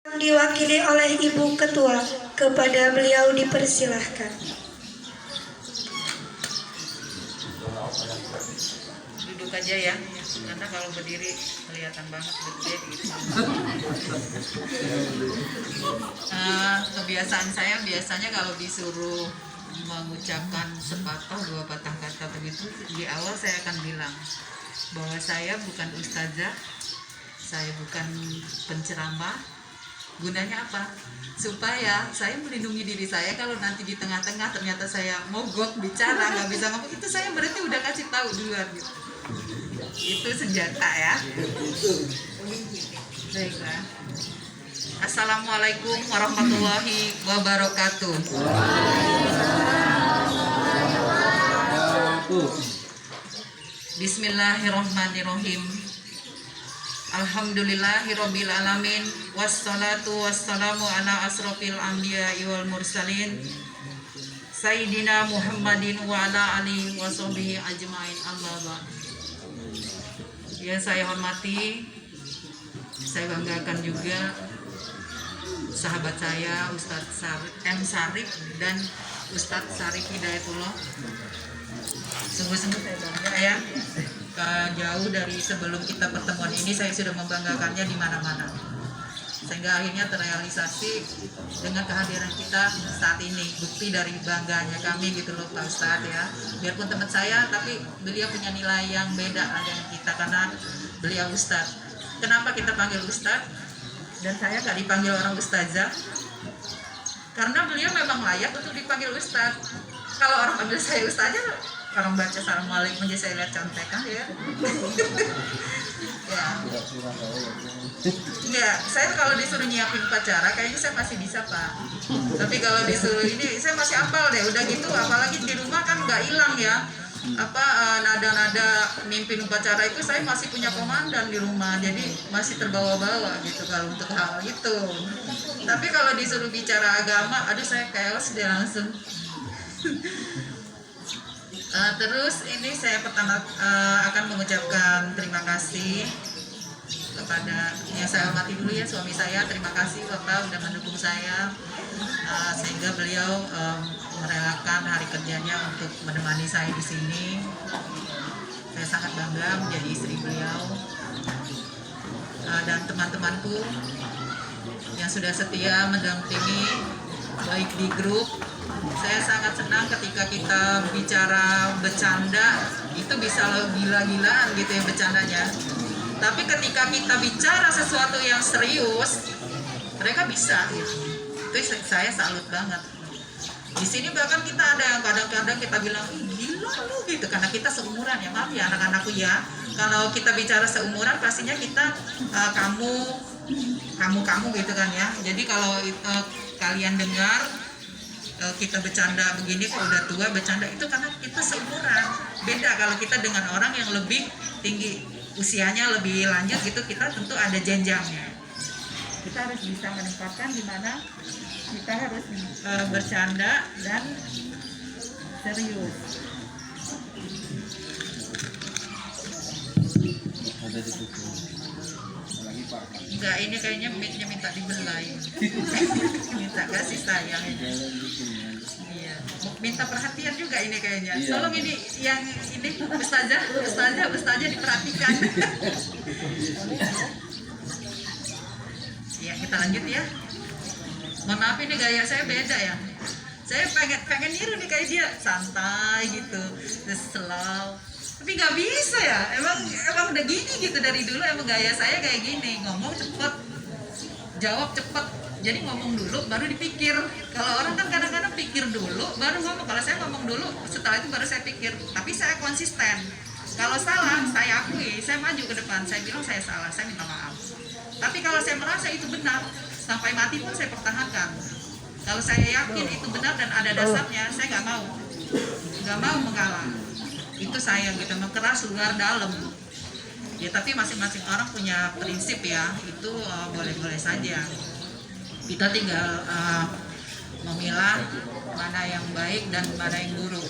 Yang diwakili oleh Ibu Ketua, kepada beliau dipersilahkan. Duduk aja ya, karena kalau berdiri kelihatan banget gede gitu. Kebiasaan saya biasanya kalau disuruh mengucapkan sepatah dua patah kata begitu, di awal saya akan bilang bahwa saya bukan ustazah, saya bukan penceramah. Gunanya apa? Supaya saya melindungi diri saya kalau nanti di tengah-tengah ternyata saya mogok bicara, nggak bisa ngomong, itu saya berarti udah kasih tahu duluan gitu. Itu senjata ya. Baiklah. Assalamualaikum warahmatullahi wabarakatuh. Bismillahirrahmanirrahim. Alhamdulillahirabbil alamin, wassalatu wassalamu ala asrofil anbiya'i wal mursalin Sayyidina Muhammadin wa ala alihi wa sahbihi ajmain, amma ba'd. Yang saya hormati, saya banggakan juga sahabat saya Ustadz M. Sarif dan Ustadz Sarif Hidayatullah. Sungguh-sungguh saya bangga ya. Jauh dari sebelum kita pertemuan ini saya sudah membanggakannya di mana-mana, sehingga akhirnya terrealisasi dengan kehadiran kita saat ini. Bukti dari bangganya kami gitu loh Pak Ustadz ya. Biarpun teman saya, tapi beliau punya nilai yang beda dengan kita karena beliau Ustadz. Kenapa kita panggil Ustadz dan saya gak dipanggil orang ustazah? Karena beliau memang layak untuk dipanggil Ustadz. Kalau orang panggil saya ustazah, orang baca assalamualaikum aja saya lihat contekan ya. Ya, saya kalau disuruh nyiapin upacara kayaknya saya masih bisa Pak. Tapi kalau disuruh ini saya masih hafal deh. Udah gitu, apalagi di rumah kan nggak hilang ya. Nada-nada mimpin upacara itu saya masih punya komandan di rumah, jadi masih terbawa-bawa gitu kalau untuk hal itu. Tapi kalau disuruh bicara agama, aduh saya chaos deh langsung. Terus ini saya pertama akan mengucapkan terima kasih kepada yang saya hormati dulu ya, suami saya. Terima kasih Bapak udah mendukung saya sehingga beliau merelakan hari kerjanya untuk menemani saya di sini. Saya sangat bangga menjadi istri beliau. Dan teman-temanku yang sudah setia mendampingi baik di grup. Saya sangat senang ketika kita bicara bercanda itu bisa gila-gilaan gitu ya bercandanya. Tapi ketika kita bicara sesuatu yang serius, mereka bisa gitu. Itu saya salut banget. Di sini bahkan kita ada yang kadang-kadang kita bilang, gila lu gitu, karena kita seumuran ya, maaf ya anak-anakku ya. Kalau kita bicara seumuran pastinya kita kamu gitu kan ya. Jadi kalau kalian dengar kita bercanda begini, kalau udah tua bercanda itu karena kita seumuran. Beda kalau kita dengan orang yang lebih tinggi usianya, lebih lanjut gitu, kita tentu ada jenjangnya. Kita harus bisa menempatkan di mana kita harus bercanda dan serius. Enggak, ini kayaknya mic-nya minta dibelai. Minta kasih sayang. Iya, minta perhatian juga ini kayaknya. Tolong ini yang ini ustazah diperhatikan. Ya, kita lanjut ya. Mohon maaf ini gaya saya beda ya. Saya pengen niru nih kayak dia, santai gitu, slow. Tapi nggak bisa ya, emang udah gini gitu dari dulu, emang gaya saya kayak gini, ngomong cepet, jawab cepet, jadi ngomong dulu baru dipikir. Kalau orang kan kadang-kadang pikir dulu baru ngomong, kalau saya ngomong dulu setelah itu baru saya pikir. Tapi saya konsisten, kalau salah saya akui, saya maju ke depan, saya bilang saya salah, saya minta maaf. Tapi kalau saya merasa itu benar, sampai mati pun saya pertahankan. Kalau saya yakin itu benar dan ada dasarnya, saya nggak mau mengalah. Itu saya gitu, keras luar dalam ya. Tapi masing-masing orang punya prinsip ya, itu boleh-boleh saja. Kita tinggal memilah mana yang baik dan mana yang buruk.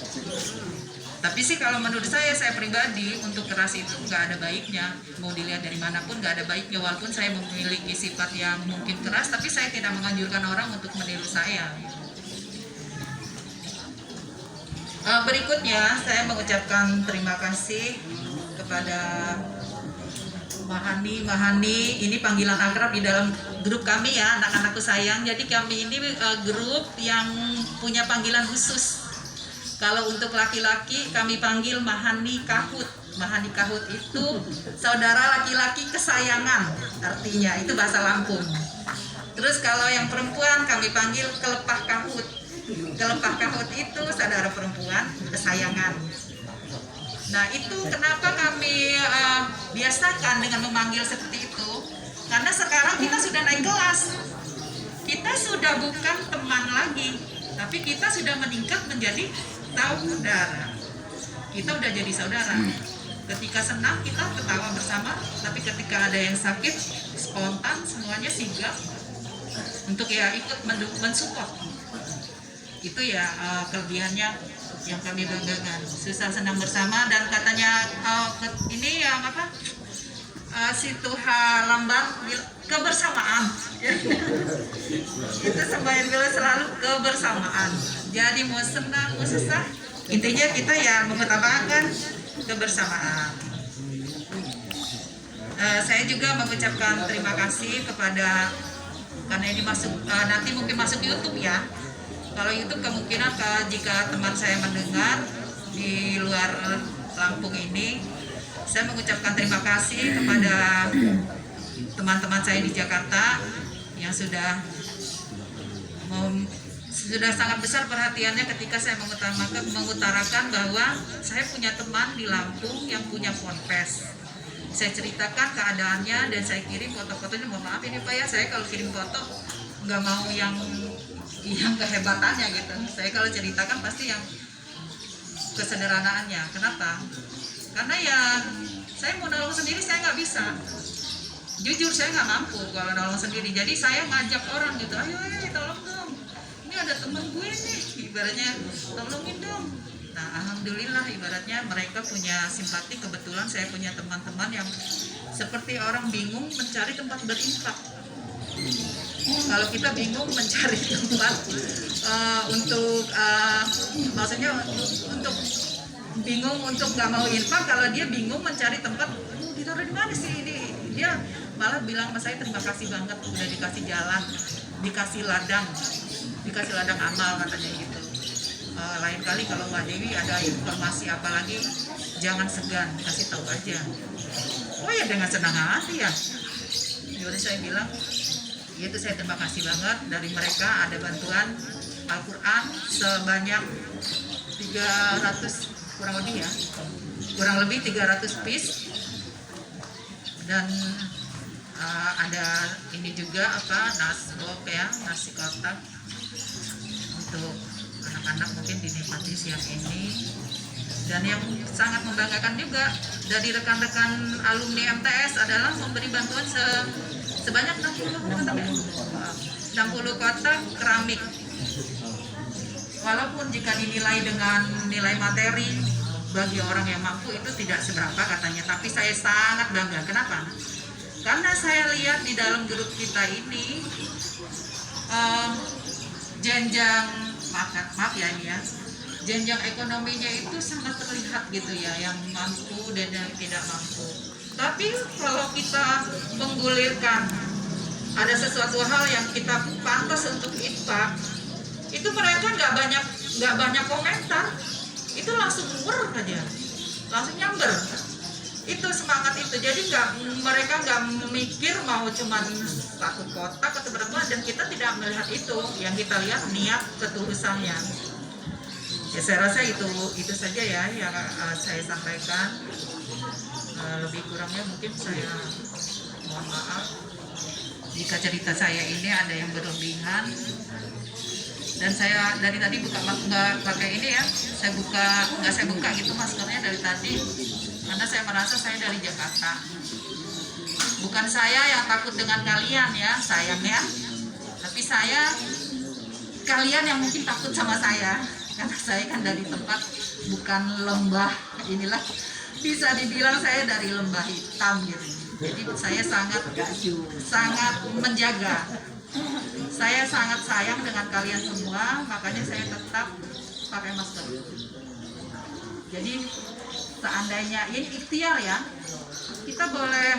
Tapi sih kalau menurut saya pribadi untuk keras itu nggak ada baiknya. Mau dilihat dari manapun nggak ada baiknya. Walaupun saya memiliki sifat yang mungkin keras, tapi saya tidak menganjurkan orang untuk meniru saya. Berikutnya saya mengucapkan terima kasih kepada Mahani, ini panggilan akrab di dalam grup kami ya, anak-anakku sayang. Jadi kami ini grup yang punya panggilan khusus. Kalau untuk laki-laki kami panggil Mahani Kahut. Mahani Kahut itu saudara laki-laki kesayangan, artinya itu bahasa Lampung. Terus kalau yang perempuan kami panggil Kelepah Kahut. Kelepah Kahut itu saudara perempuan kesayangan. Nah itu kenapa kami biasakan dengan memanggil seperti itu? Karena sekarang kita sudah naik kelas. Kita sudah bukan teman lagi, tapi kita sudah meningkat menjadi saudara. Kita udah jadi saudara. Ketika senang kita ketawa bersama, tapi ketika ada yang sakit spontan semuanya sigap untuk ya ikut mensupport. Itu ya kelebihannya yang kami banggakan. Susah senang bersama, dan katanya ini yang apa? Si Tuhan Lambang kebersamaan. Itu sembahyang bila selalu kebersamaan. Jadi mau senang mau susah, intinya kita ya mengutamakan kebersamaan. Saya juga mengucapkan terima kasih kepada, karena ini masuk nanti mungkin masuk YouTube ya. Kalau YouTube kemungkinan jika teman saya mendengar di luar Lampung ini, saya mengucapkan terima kasih kepada teman-teman saya di Jakarta yang sudah sangat besar perhatiannya ketika saya mengutarakan bahwa saya punya teman di Lampung yang punya ponpes. Saya ceritakan keadaannya dan saya kirim foto-fotonya. Mohon maaf ini Pak ya, saya kalau kirim foto nggak mau yang kehebatannya gitu. Saya kalau ceritakan pasti yang kesederhanaannya. Kenapa? Karena ya saya mau nolong sendiri saya nggak bisa. Jujur saya nggak mampu kalau nolong sendiri. Jadi saya ngajak orang gitu, ayo tolong dong. Ini ada temen gue nih, ibaratnya tolongin dong. Nah alhamdulillah ibaratnya mereka punya simpati. Kebetulan saya punya teman-teman yang seperti orang bingung mencari tempat berinfak. Kalau kita bingung mencari tempat maksudnya untuk bingung untuk nggak mau infak, kalau dia bingung mencari tempat, ditaruh di mana sih ini, dia malah bilang sama saya terima kasih banget udah dikasih jalan, dikasih ladang amal katanya gitu. Lain kali kalau Mbak Dewi ada informasi apa lagi jangan segan, kasih tahu aja. Oh ya dengan senang hati ya. Jadi saya bilang itu saya terima kasih banget dari mereka. Ada bantuan Al-Quran sebanyak 300 kurang lebih 300 piece, dan ada ini juga nasbok ya, nasi kotak untuk anak-anak mungkin dinikmati siang ini. Dan yang sangat membanggakan juga dari rekan-rekan alumni MTS adalah memberi bantuan sebanyak 60 kotak keramik. Walaupun jika dinilai dengan nilai materi bagi orang yang mampu itu tidak seberapa katanya, tapi saya sangat bangga. Kenapa? Karena saya lihat di dalam grup kita ini jenjang jenjang ekonominya itu sangat terlihat gitu ya, yang mampu dan yang tidak mampu. Tapi kalau kita menggulirkan ada sesuatu hal yang kita pantas untuk infak, itu mereka nggak banyak komentar, itu langsung aja, langsung nyamber. Itu semangat itu. Jadi mereka nggak memikir mau cuman satu kotak atau berapa, dan kita tidak melihat itu. Yang kita lihat niat ketulusannya. Ya saya rasa itu saja ya yang saya sampaikan. Lebih kurangnya mungkin saya mohon maaf jika cerita saya ini ada yang berlebihan. Dan saya dari tadi nggak pakai ini ya, nggak saya buka gitu maskernya dari tadi, karena saya merasa saya dari Jakarta. Bukan saya yang takut dengan kalian ya, sayangnya, tapi kalian yang mungkin takut sama saya. karena saya kan dari tempat bukan lembah, inilah bisa dibilang saya dari lembah hitam gitu. Jadi saya sangat menjaga. Saya sangat sayang dengan kalian semua, makanya saya tetap pakai masker. Jadi seandainya ini ikhtiar ya, kita boleh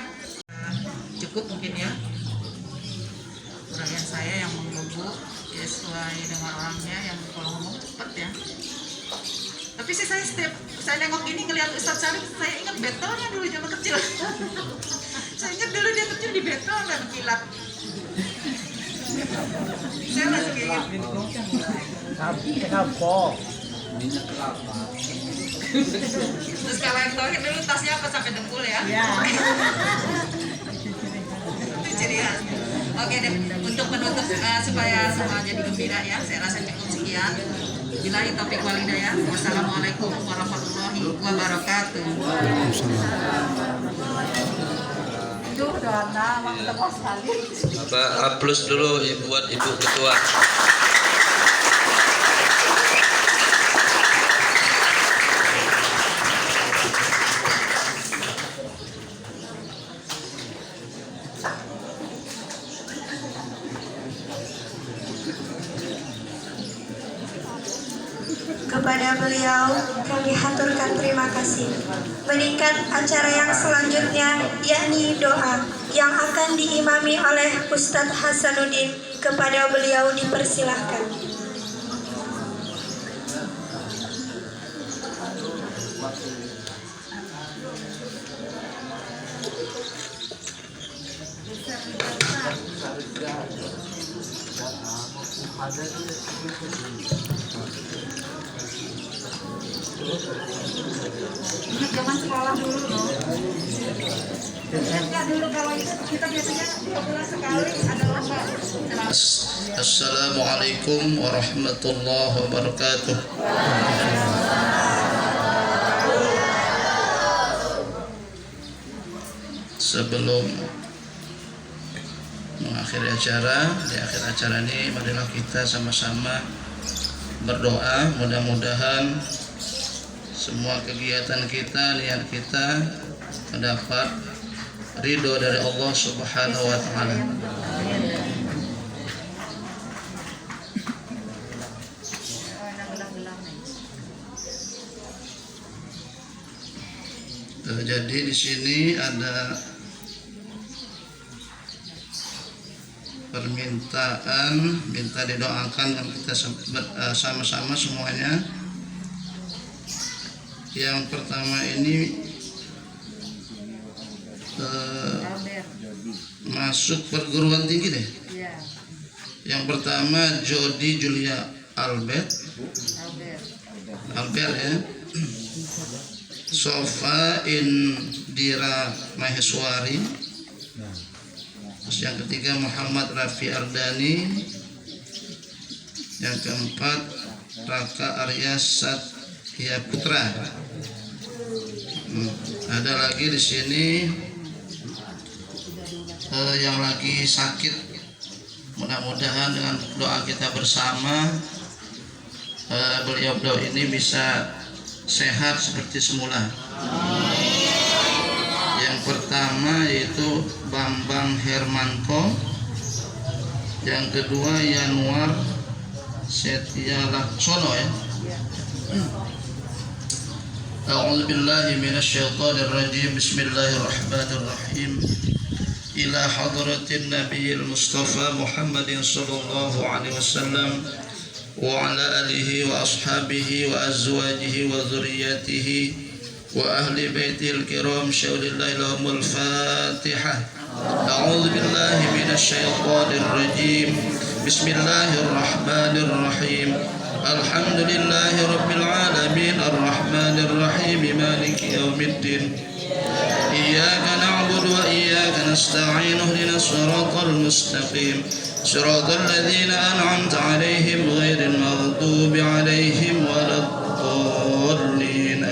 cukup mungkin ya. Uraian saya yang mengganggu ya sesuai dengan orangnya yang kalau ngomong cepat ya. Tapi sih saya setiap saya nengok ini ngelihat Ustadz Syarif, saya ingat betelnya dulu zaman kecil. Saya ingat dulu dia kecil di betel dan kilat. Saya langsung ingat. Terus kalau yang tauhid dulu tasnya apa sampai dengkul ya? Iya. Itu ciri khas. Oke deh, untuk menutup supaya semua jadi gembira ya, saya rasa cukup sekian. Billahi taufiq wal hidayah. Wassalamualaikum warahmatullahi wabarakatuh. Itu doa mantap sekali. Aplaus dulu buat Ibu Ketua. Kepada beliau kami haturkan terima kasih. Meningkat acara yang selanjutnya yakni doa yang akan diimami oleh Ustadz Hasanuddin. Kepada beliau dipersilahkan. Ingat zaman sekolah dulu loh. Enggak dulu kalau itu kita biasanya 2 bulan sekali ada lomba. Assalamualaikum warahmatullahi wabarakatuh. Sebelum mengakhiri acara, di akhir acara ini marilah kita sama-sama berdoa, mudah-mudahan semua kegiatan kita, niat kita mendapat ridho dari Allah Subhanahu wa taala. Jadi di sini ada permintaan, minta didoakan dan kita sama-sama semuanya. Yang pertama ini masuk perguruan tinggi deh. Yang pertama Jody Julia Albert ya. Sofa Indira Maheswari. Terus yang ketiga Muhammad Rafi Ardani. Yang keempat Raka Arya Satya Putra. Ada lagi di sini yang lagi sakit. Mudah-mudahan dengan doa kita bersama beliau ini bisa sehat seperti semula. Yang pertama yaitu Bambang Hermanto, yang kedua Yanuar Setia Laksono ya. A'udzu billahi minasyaitonir rajim. Bismillahirrahmanirrahim. Ila hadratin Nabiyil Mustafa Muhammadin sallallahu alaihi wasallam wa ala alihi wa ashabihi wa azwajihi wa dzurriyyatihi wa ahli baitihil kiram syaulillahi lahumul fatihah. A'udzu billahi minasyaitonir rajim. Bismillahirrahmanirrahim. Alhamdulillahi rabbil alamin arrahmanir rahim maliki yaumiddin. Iyyaka na'budu wa iyyaka nasta'in ihdinas siratal mustaqim. Siratal ladzina an'amta 'alaihim ghairil maghdubi 'alaihim waladdallin.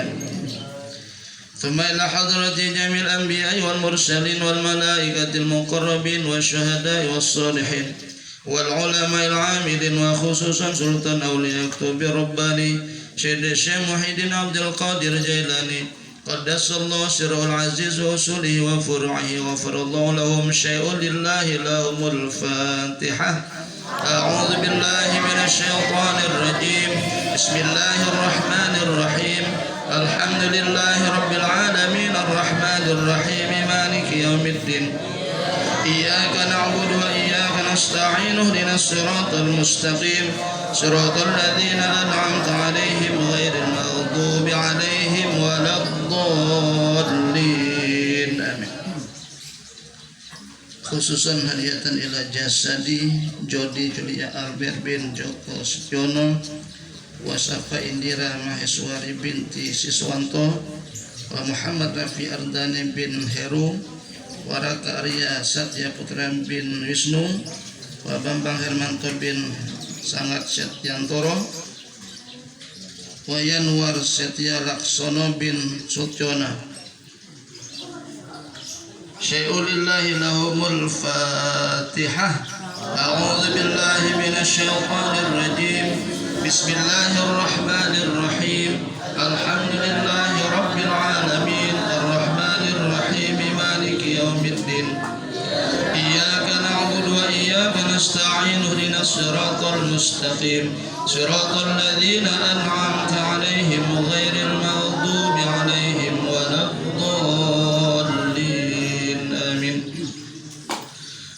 Tsumma ila hadrati jamil anbiya'i wal mursalin wal malaikatil muqarrabin wasyuhada'i was shalihin والعلماء العاملين وخصوصا سلطان أولياء كتب رباني سيد الشيخ محي الدين عبد القادر جيلاني قدس الله سره العزيز وأصوله وفروعه وغفر الله لهم شيء لله لهم الفاتحة. أعوذ بالله من الشيطان الرجيم. بسم الله الرحمن الرحيم. الحمد لله رب العالمين الرحمن الرحيم مالك يوم الدين. إياك نعبد وإياك نستعين اهدنا الصراط المستقيم صراط الذين أنعمت عليهم غير المغضوب عليهم ولا الضالين آمين. Khususan hadiatan ila jasadi Jody Julia Albert bin Joko Setyono Wasafa Indira Maheswari binti Siswanto wa Muhammad Rafi Ardani bin Heru Waraka Arya Satya Putra bin Wisnu wa Bambang Hermanto bin Sangat Setyantoro wa Yanwar Setya Laksono bin Sutyona. Syai'ulillahi lahumul fatihah. A'udzu billahi minasyaitonir rajim. Bismillahirrahmanirrahim. Alhamdulillahi rabbil alamin arrahmanir rahim maliki yaumiddin. Iyyaka na'budu wa iyyaka nasta'in ihdinas siratal mustaqim siratal ladzina an'amta 'alaihim ghairil maghdubi 'alaihim waladdallin. Amin.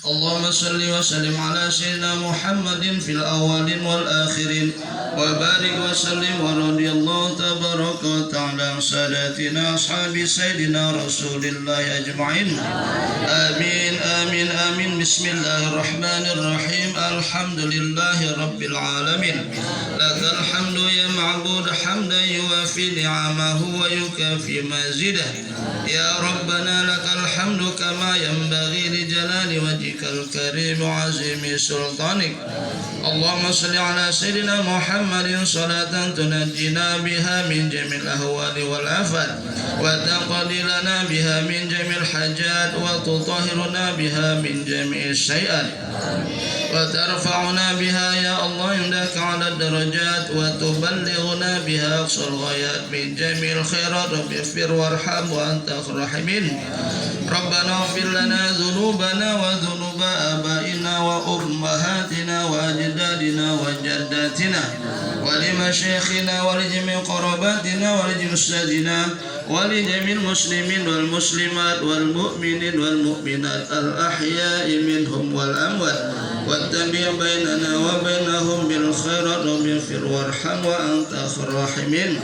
Allahumma salli wa sallim ala sayyidina Muhammadin fil awwalin wal akhirin wa barik wa sallim wa radiyallahu tabaraka wa ta'ala sadatina ashabi sayyidina Rasulillah ajma'in. Amin amin amin. Bismillahirrahmanirrahim. Alhamdulillahi rabbil alamin. Lakal hamdu ya ma'bud hamdan yuwafi ni'amahu wa yukafi mazidah. Ya Rabbana lakal hamdu kama yanbaghi li jalali wajhikal karim wa azimi sultanik. Allahumma salli ala sayyidina Muhammadin salatan tunajjina biha min jamil ahwali wal afat wa taqdi lana biha min jamil hajat wa tutahhiruna biha min jami'is syai'at wa tarfa'una biha ya Allah indaka 'ala darajat wa tuballighuna biha aqsal ghayat min jamil khairat rabbi ighfir warham wa anta rahimin. Rabbana ighfir lana dhunubana wa dhunuba abaina wa ummahatina wa ajdadina wa jaddatina wa limasyayikhina wa lijami qarabatina wa lijussadina wa lijamil muslimin wal muslimat wal mu'minin wal mu'minat al ahya'i minhum wal amwat wattabi' bainana wa bainahum bil khairat rabbi ighfir warham wa anta rahimin.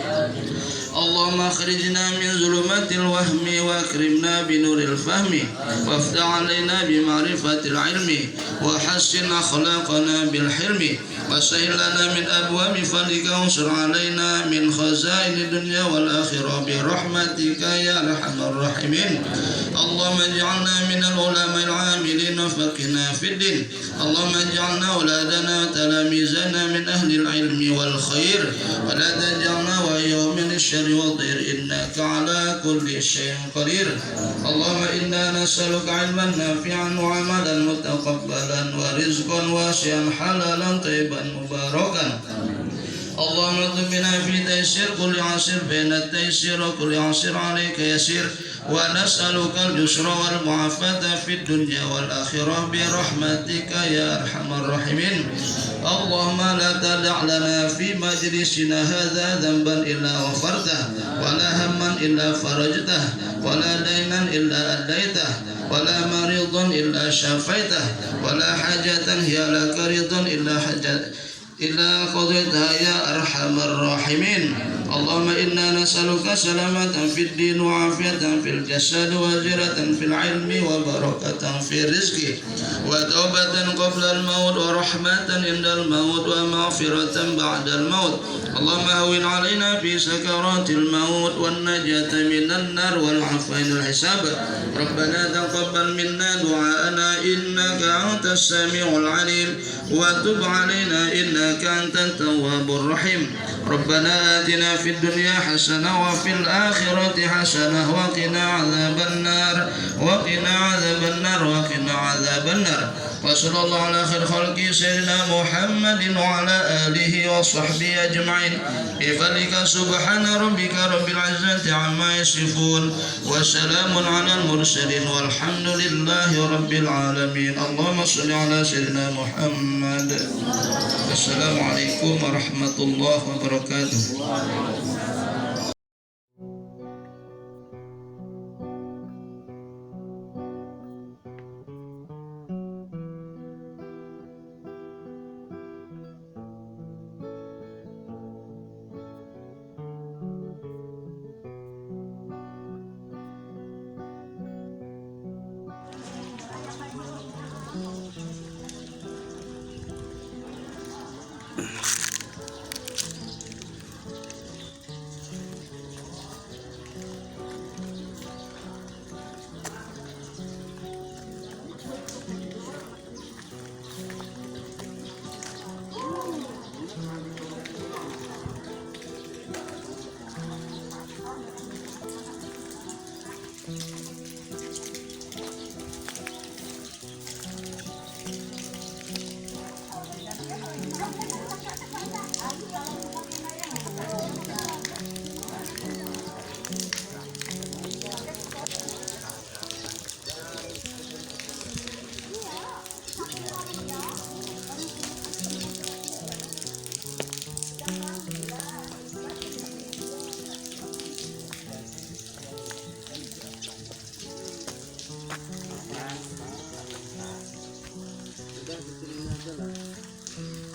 Allahumma akhrijna min zulumatil wahmi wa akrimna bi nuril fahmi waftah alaina bi ma'rifatil ilmi wa hassin akhlaqana bil hilmi wa sahhil lana min abwabi fadlika wansur alaina min khazainid dunya wal akhirah bi rahmatika ya arhamar rahimin. Allahumma ij'alna minal ulama'il 'amilin wa faqihna fid din. Allahumma ij'alna auladana talamizana min ahlil ilmi wal khair wa la taj'alna wa yawmin الشر والضير إنك على كل شيء قدير. اللهم إنا نسألك علما نافعا وعملا متقبلا ورزقا واسعا حلالا طيبا مباركا. اللهم اطلبنا في تيسير كل عسير بين التيسير وكل عسير عليك يسير ونسألك اليسر والمعافاة في الدنيا والآخرة برحمتك يا أرحم الراحمين. اللهم لا تدع لنا في مجلسنا هذا ذنبا إلا غفرته ولا هما إلا فرجته ولا دينا إلا أديته ولا مريضا إلا شفيته ولا حاجة هي لك رضا إلا قضيتها يا أرحم الراحمين. اللهم إنا نسألك سلامة في الدين وعافية في الجسد وزيرة في العلم وبركة في الرزق وتوبة قبل الموت ورحمة عند الموت ومغفرة بعد الموت. اللهم هون علينا في سكرات الموت والنجاة من النار والعفو عند الحساب. ربنا تقبل منا دعاءنا إنك أنت السميع العليم وتب علينا إنك أنت التواب الرحيم. ربنا آتنا في الدنيا حسنة وفي الآخرة حسنة وقنا عذاب النار وقنا عذاب النار وقنا عذاب النار. وصلى الله على خير خلقه سيدنا محمد وعلى آله وصحبه أجمعين بفضلك سبحان ربك رب العزة عما يصفون وسلام على المرسلين والحمد لله رب العالمين. اللهم صل على سيدنا محمد. السلام عليكم ورحمة الله وبركاته.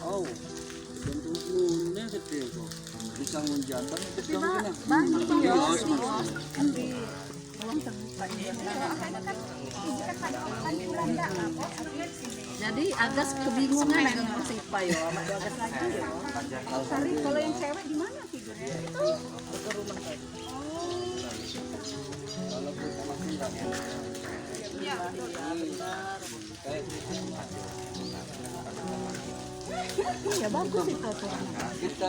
Oh, gantung punya gede kok. Bisa menjambang itu kan. Jadi agak kebingungan dengan si Payo, agak lagi ya. Kalau yang cewek di mana tidurnya? Itu ke rumah tadi. Kalau kita masih enggak. Iya, benar. Ya bagus itu fotonya. Kita